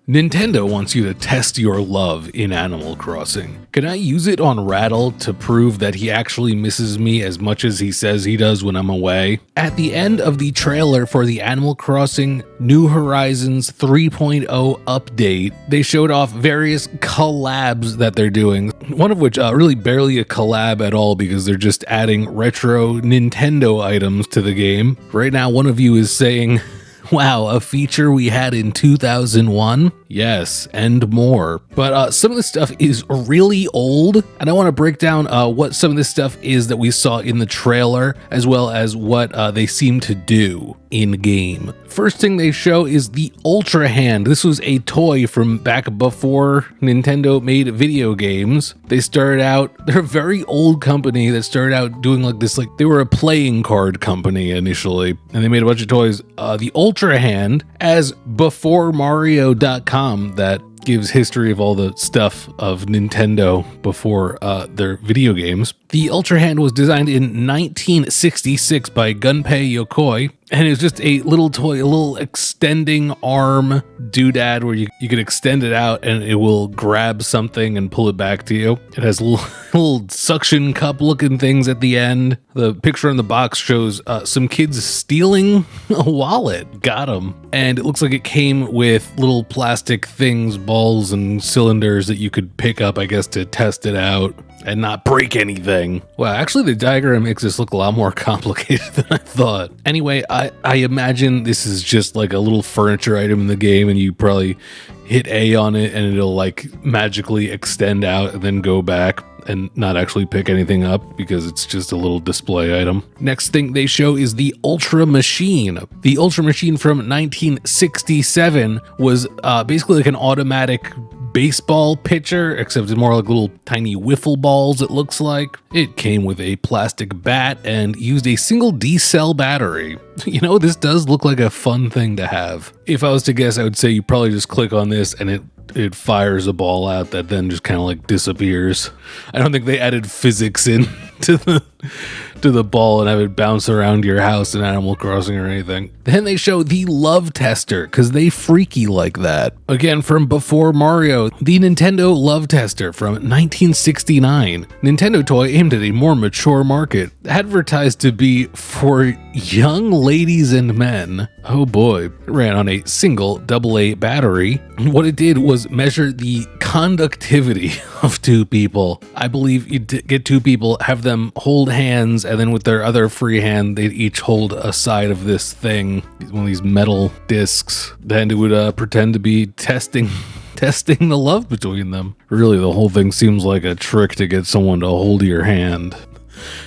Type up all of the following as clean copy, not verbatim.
Nintendo wants you to test your love in Animal Crossing. Can I use it on Rattle to prove that he actually misses me as much as he says he does when I'm away? At the end of the trailer for the Animal Crossing New Horizons 3.0 update, they showed off various collabs that they're doing, one of which really barely a collab at all because they're just adding retro Nintendo items to the game. Right now, one of you is saying, "Wow, a feature we had in 2001? Yes, and more." But some of this stuff is really old, and I want to break down what some of this stuff is that we saw in the trailer, as well as what they seem to do in-game. First thing they show is the Ultra Hand. This was a toy from back before Nintendo made video games. They started out, they're a very old company that started out doing like this, like they were a playing card company initially, and they made a bunch of toys. The Ultra Hand, as beforemario.com, that gives history of all the stuff of Nintendo before their video games. The Ultra Hand was designed in 1966 by Gunpei Yokoi, and it's just a little toy, a little extending arm doodad where you can extend it out and it will grab something and pull it back to you. It has little suction cup looking things at the end. The picture on the box shows some kids stealing a wallet. Got them. And it looks like it came with little plastic things, balls and cylinders that you could pick up, I guess, to test it out and not break anything. Wow, actually the diagram makes this look a lot more complicated than I thought. Anyway, I imagine this is just like a little furniture item in the game, and you probably hit A on it and it'll like magically extend out and then go back and not actually pick anything up because it's just a little display item. Next thing they show is the Ultra Machine. The Ultra Machine from 1967 was basically like an automatic baseball pitcher, except it's more like little tiny wiffle balls, it looks like. It came with a plastic bat and used a single D-cell battery. You know, this does look like a fun thing to have. If I was to guess, I would say you probably just click on this and it fires a ball out that then just kind of like disappears. I don't think they added physics in to the ball and have it bounce around your house in Animal Crossing or anything. Then they show the Love Tester, because they freaky like that. Again, from before Mario, the Nintendo Love Tester from 1969. Nintendo toy aimed at a more mature market, advertised to be for young ladies and men. Oh boy. It ran on a single AA battery. What it did was measure the conductivity of two people. I believe you'd get two people, have them hold hands, and then with their other free hand, they'd each hold a side of this thing, one of these metal discs. Then it would pretend to be testing the love between them. Really, the whole thing seems like a trick to get someone to hold your hand.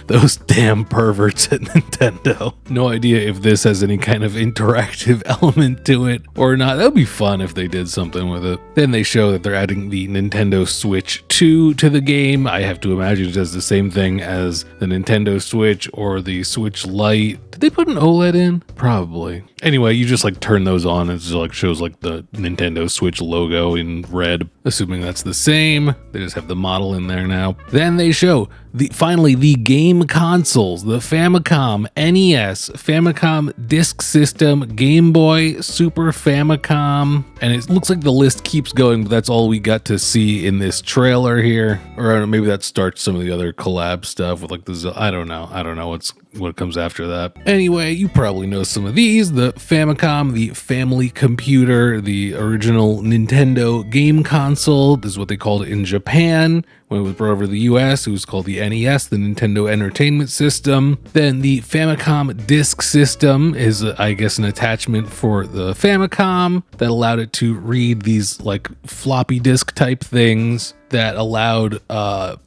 Those damn perverts at Nintendo. No idea if this has any kind of interactive element to it or not. That would be fun if they did something with it. Then they show that they're adding the Nintendo Switch 2 to the game. I have to imagine it does the same thing as the Nintendo Switch or the Switch Lite. Did they put an OLED in? Probably. Anyway, you just like turn those on and it just like shows like the Nintendo Switch logo in red. Assuming that's the same. They just have the model in there now. Then they show finally the game consoles, the Famicom, NES, Famicom Disk System, Game Boy, Super Famicom, and it looks like the list keeps going, but that's all we got to see in this trailer here. Or I don't know, maybe that starts some of the other collab stuff with like the, I don't know what comes after that. Anyway, you probably know some of these. The Famicom, the family computer, the original Nintendo game console. This is what they called it in Japan. When it was brought over to the US, it was called the NES, the Nintendo Entertainment System. Then the Famicom Disk System is, I guess, an attachment for the Famicom that allowed it to read these like floppy disk type things that allowed,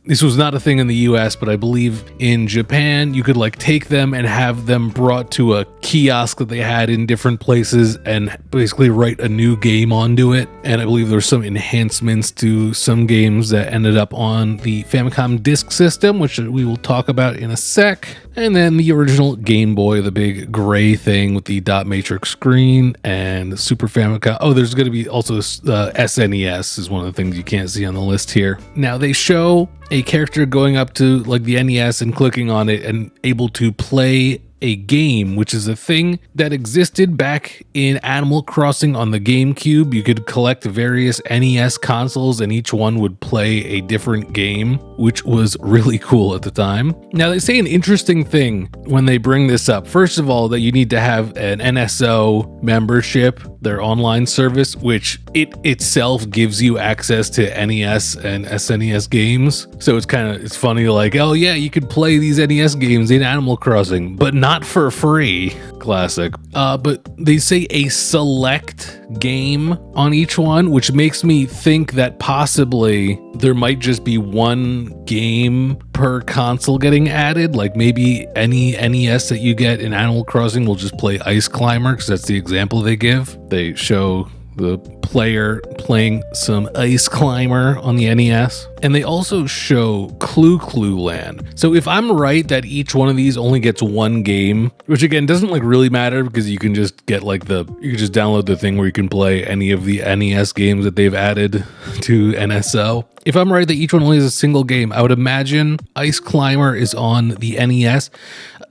this was not a thing in the US, but I believe in Japan, you could like take them and have them brought to a kiosk that they had in different places and basically write a new game onto it. And I believe there's some enhancements to some games that ended up on the Famicom Disk System, which we will talk about in a sec. And then the original Game Boy, the big gray thing with the dot matrix screen, and Super Famicom. Oh, there's going to be also SNES is one of the things you can't see on the list here. Now they show a character going up to like the NES and clicking on it and able to play a game, which is a thing that existed back in Animal Crossing on the GameCube. You could collect various NES consoles and each one would play a different game, which was really cool at the time. Now, they say an interesting thing when they bring this up. First of all, that you need to have an NSO membership, their online service, which it itself gives you access to NES and SNES games. So it's funny, like, oh yeah, you could play these NES games in Animal Crossing, but not for free. Classic. But they say a select game on each one, which makes me think that possibly there might just be one game per console getting added. Like maybe any NES that you get in Animal Crossing will just play Ice Climber, because that's the example they give. They show the player playing some Ice Climber on the NES. And they also show Clue Land. So if I'm right that each one of these only gets one game, which again doesn't like really matter because you can just get like you can just download the thing where you can play any of the NES games that they've added to NSO. If I'm right that each one only has a single game, I would imagine Ice Climber is on the NES.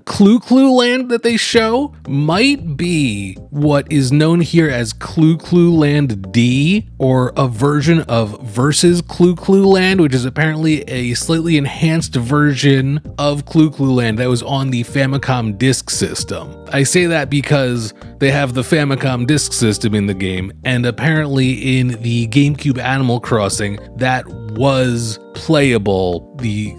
Clue Land that they show might be what is known here as Clue Land D, or a version of Versus Clue Land, which is apparently a slightly enhanced version of Clue Land that was on the Famicom Disk System. I say that because they have the Famicom Disk System in the game, and apparently in the GameCube Animal Crossing, that was playable, the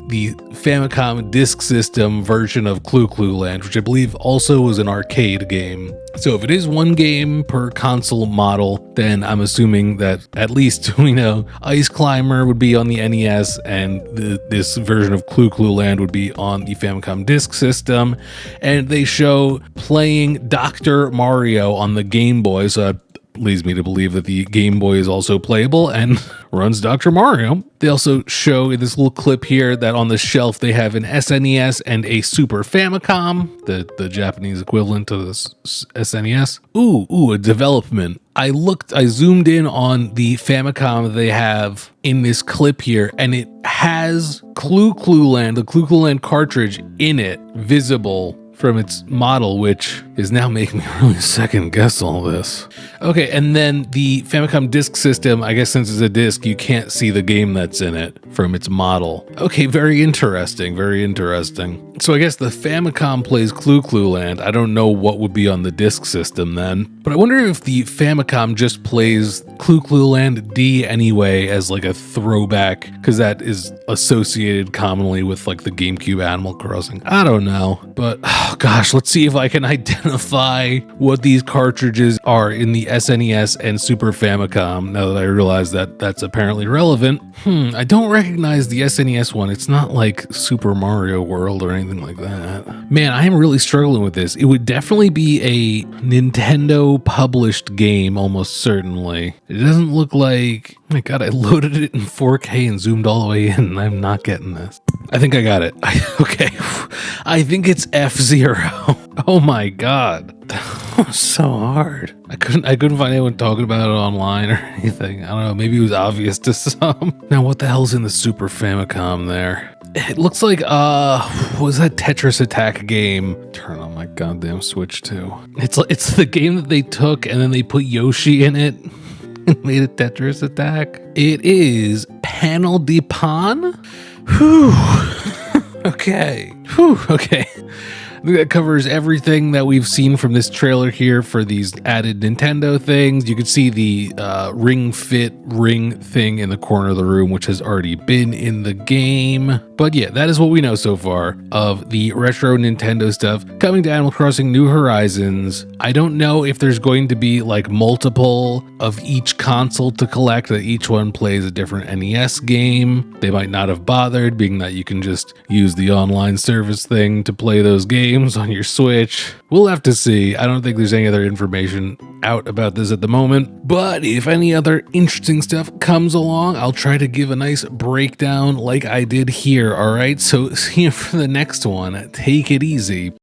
Famicom Disk System version of Clue Land, which I believe also was an arcade game. So if it is one game per console model, then I'm assuming that at least we know Ice Climber would be on the NES and this version of Clue Land would be on the Famicom Disk System. And they show playing Dr. Mario on the Game Boy, so that leads me to believe that the Game Boy is also playable and runs Dr. Mario. They also show in this little clip here that on the shelf they have an SNES and a Super Famicom, the Japanese equivalent to the SNES. Ooh, a development. I zoomed in on the Famicom they have in this clip here, and it has Clue Land, the Clue Land cartridge in it, visible from its model, which is now making me really second guess all this. Okay, and then the Famicom Disk System, I guess since it's a disc, you can't see the game that's in it from its model. Okay, very interesting, very interesting. So I guess the Famicom plays Clue Land. I don't know what would be on the disk system then, but I wonder if the Famicom just plays Clue Land D anyway as like a throwback, because that is associated commonly with like the GameCube Animal Crossing. I don't know, but oh gosh, let's see if I can identify what these cartridges are in the SNES and Super Famicom, now that I realize that that's apparently relevant. I don't recognize the SNES one. It's not like Super Mario World or anything like that. Man, I am really struggling with this. It would definitely be a Nintendo published game, almost certainly. It doesn't look like... Oh my god, I loaded it in 4K and zoomed all the way in, and I'm not getting this. I think I got it. Okay. I think it's F-Zero. Oh my god. That was so hard. I couldn't find anyone talking about it online or anything. I don't know, maybe it was obvious to some. Now what the hell's in the Super Famicom there? It looks like what was that Tetris Attack game? Turn on my goddamn Switch too. It's the game that they took and then they put Yoshi in it. Made a Tetris Attack. It is Panel de Pan. Whew. Okay. I think that covers everything that we've seen from this trailer here for these added Nintendo things. You can see the Ring Fit ring thing in the corner of the room, which has already been in the game. But yeah, that is what we know so far of the retro Nintendo stuff coming to Animal Crossing New Horizons. I don't know if there's going to be like multiple of each console to collect, that each one plays a different NES game. They might not have bothered, being that you can just use the online service thing to play those games on your Switch. We'll have to see. I don't think there's any other information out about this at the moment, but if any other interesting stuff comes along, I'll try to give a nice breakdown like I did here. All right, so see you for the next one. Take it easy.